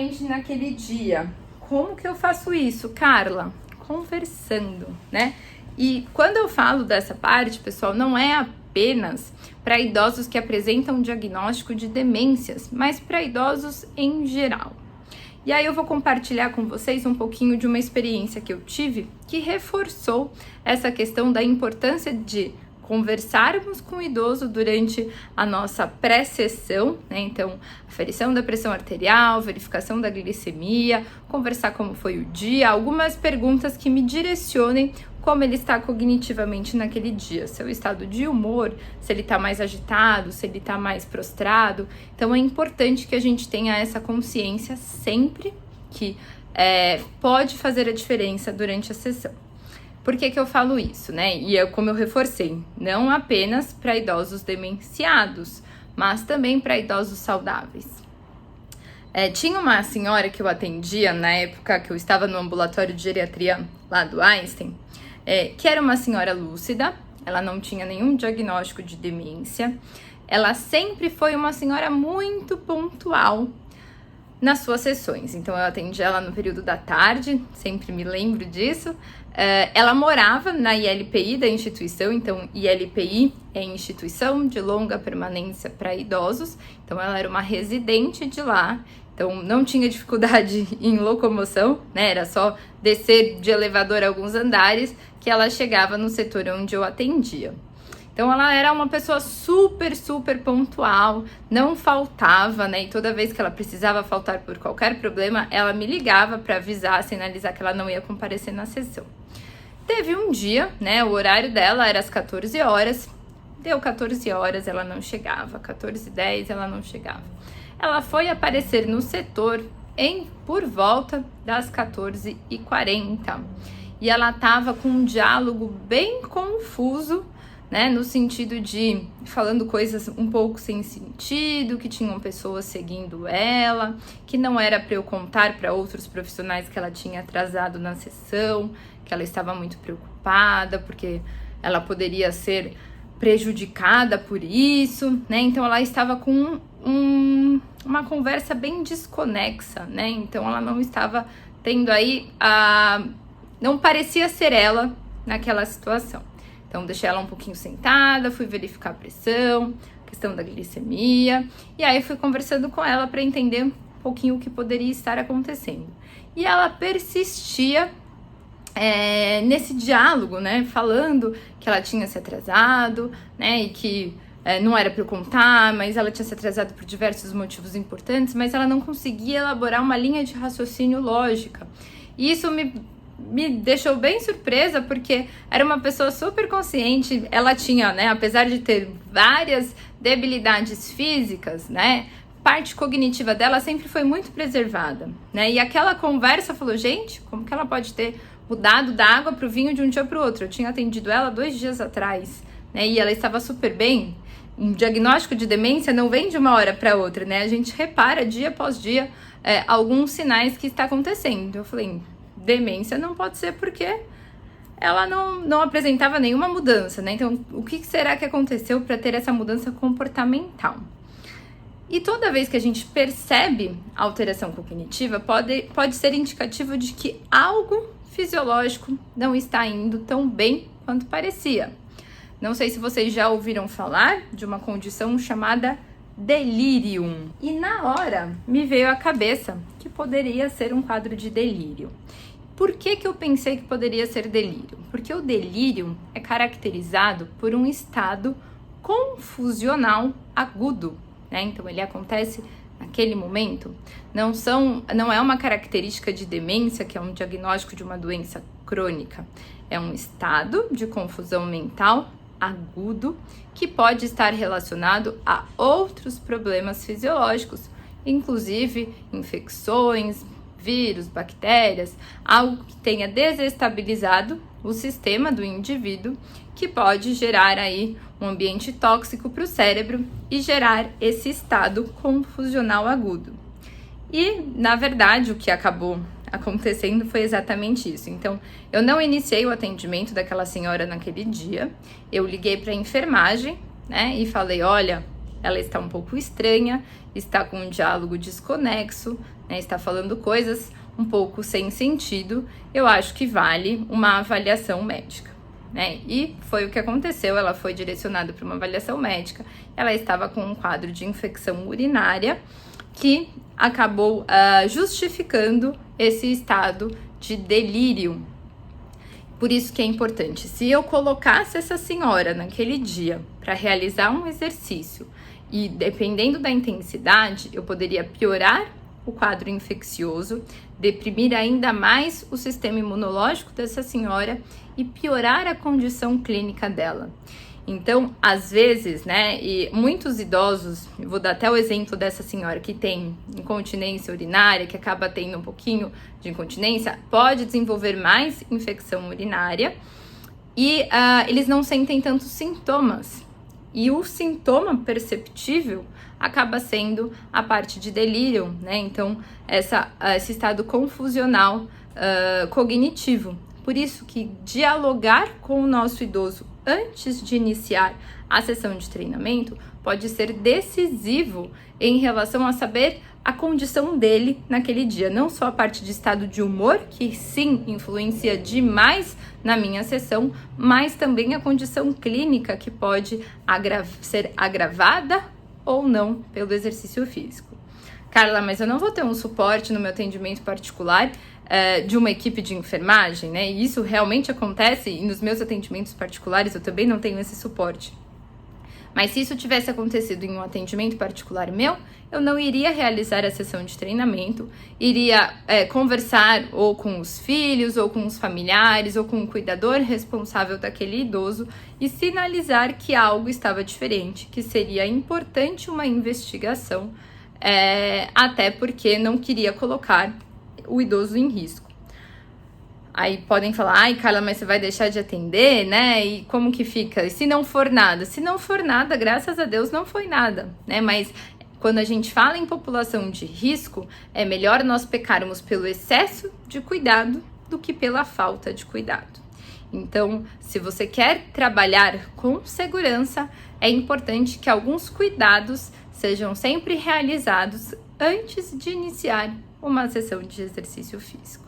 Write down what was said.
exatamente naquele dia. Como que eu faço isso, Carla? Conversando, né? E quando eu falo dessa parte, pessoal, não é apenas para idosos que apresentam diagnóstico de demências, mas para idosos em geral. E aí eu vou compartilhar com vocês um pouquinho de uma experiência que eu tive que reforçou essa questão da importância de conversarmos com o idoso durante a nossa pré-sessão, né? Então, aferição da pressão arterial, verificação da glicemia, conversar como foi o dia, algumas perguntas que me direcionem como ele está cognitivamente naquele dia, seu estado de humor, se ele está mais agitado, se ele está mais prostrado. Então, é importante que a gente tenha essa consciência sempre que pode fazer a diferença durante a sessão. Por que eu falo isso, né? E como eu reforcei, não apenas para idosos demenciados, mas também para idosos saudáveis. Tinha uma senhora que eu atendia na época que eu estava no ambulatório de geriatria lá do Einstein, que era uma senhora lúcida, ela não tinha nenhum diagnóstico de demência, ela sempre foi uma senhora muito pontual nas suas sessões. Então, eu atendi ela no período da tarde, sempre me lembro disso. Ela morava na ILPI da instituição, então ILPI é Instituição de Longa Permanência para Idosos, então ela era uma residente de lá, então não tinha dificuldade em locomoção, né? Era só descer de elevador alguns andares que ela chegava no setor onde eu atendia. Então, ela era uma pessoa super pontual, não faltava, né? E toda vez que ela precisava faltar por qualquer problema, ela me ligava para avisar, sinalizar que ela não ia comparecer na sessão. Teve um dia, né? O horário dela era às 14 horas, deu 14 horas, ela não chegava, 14h10 ela não chegava. Ela foi aparecer no setor por volta das 14h40 e ela estava com um diálogo bem confuso, né, no sentido de falando coisas um pouco sem sentido, que tinham pessoas seguindo ela, que não era para eu contar para outros profissionais que ela tinha atrasado na sessão, que ela estava muito preocupada porque ela poderia ser prejudicada por isso, né? Então ela estava com uma conversa bem desconexa, né? Então ela não estava tendo aí não parecia ser ela naquela situação. Então, deixei ela um pouquinho sentada, fui verificar a pressão, questão da glicemia, e aí fui conversando com ela para entender um pouquinho o que poderia estar acontecendo. E ela persistia nesse diálogo, né, falando que ela tinha se atrasado, né, e que não era para eu contar, mas ela tinha se atrasado por diversos motivos importantes, mas ela não conseguia elaborar uma linha de raciocínio lógica. E isso me deixou bem surpresa, porque era uma pessoa super consciente, ela tinha, né, apesar de ter várias debilidades físicas, né, parte cognitiva dela sempre foi muito preservada, né, e aquela conversa falou, gente, como que ela pode ter mudado da água para o vinho de um dia para o outro? Eu tinha atendido ela 2 dias atrás, né, e ela estava super bem. Um diagnóstico de demência não vem de uma hora para outra, né, a gente repara dia após dia alguns sinais que está acontecendo. Eu falei, demência não pode ser porque ela não apresentava nenhuma mudança, né? Então, o que será que aconteceu para ter essa mudança comportamental? E toda vez que a gente percebe a alteração cognitiva, pode ser indicativo de que algo fisiológico não está indo tão bem quanto parecia. Não sei se vocês já ouviram falar de uma condição chamada delirium. E na hora me veio à cabeça que poderia ser um quadro de delírio. Por que eu pensei que poderia ser delírio? Porque o delírio é caracterizado por um estado confusional agudo, né? Então, ele acontece naquele momento. Não é uma característica de demência, que é um diagnóstico de uma doença crônica. É um estado de confusão mental agudo que pode estar relacionado a outros problemas fisiológicos, inclusive infecções, vírus, bactérias, algo que tenha desestabilizado o sistema do indivíduo, que pode gerar aí um ambiente tóxico para o cérebro e gerar esse estado confusional agudo. E, na verdade, o que acabou acontecendo foi exatamente isso. Então, eu não iniciei o atendimento daquela senhora naquele dia, eu liguei para a enfermagem, né, e falei, olha, ela está um pouco estranha, está com um diálogo desconexo, né, está falando coisas um pouco sem sentido, eu acho que vale uma avaliação médica, né? E foi o que aconteceu, ela foi direcionada para uma avaliação médica, ela estava com um quadro de infecção urinária que acabou justificando esse estado de delírio. Por isso que é importante, se eu colocasse essa senhora naquele dia para realizar um exercício e dependendo da intensidade, eu poderia piorar o quadro infeccioso, deprimir ainda mais o sistema imunológico dessa senhora e piorar a condição clínica dela. Então, às vezes, né, e muitos idosos, eu vou dar até o exemplo dessa senhora que tem incontinência urinária, que acaba tendo um pouquinho de incontinência, pode desenvolver mais infecção urinária e eles não sentem tantos sintomas. E o sintoma perceptível acaba sendo a parte de delírio, né? Então, esse estado confusional cognitivo. Por isso que dialogar com o nosso idoso antes de iniciar a sessão de treinamento pode ser decisivo em relação a saber a condição dele naquele dia. Não só a parte de estado de humor, que sim, influencia demais na minha sessão, mas também a condição clínica que pode ser agravada ou não pelo exercício físico. Carla, mas eu não vou ter um suporte no meu atendimento particular de uma equipe de enfermagem, né? E isso realmente acontece e nos meus atendimentos particulares eu também não tenho esse suporte. Mas se isso tivesse acontecido em um atendimento particular meu, eu não iria realizar a sessão de treinamento, iria conversar ou com os filhos, ou com os familiares, ou com o cuidador responsável daquele idoso e sinalizar que algo estava diferente, que seria importante uma investigação, até porque não queria colocar o idoso em risco. Aí podem falar, ai Carla, mas você vai deixar de atender, né? E como que fica? E se não for nada? Se não for nada, graças a Deus não foi nada, né? Mas quando a gente fala em população de risco, é melhor nós pecarmos pelo excesso de cuidado do que pela falta de cuidado. Então, se você quer trabalhar com segurança, é importante que alguns cuidados sejam sempre realizados antes de iniciar uma sessão de exercício físico.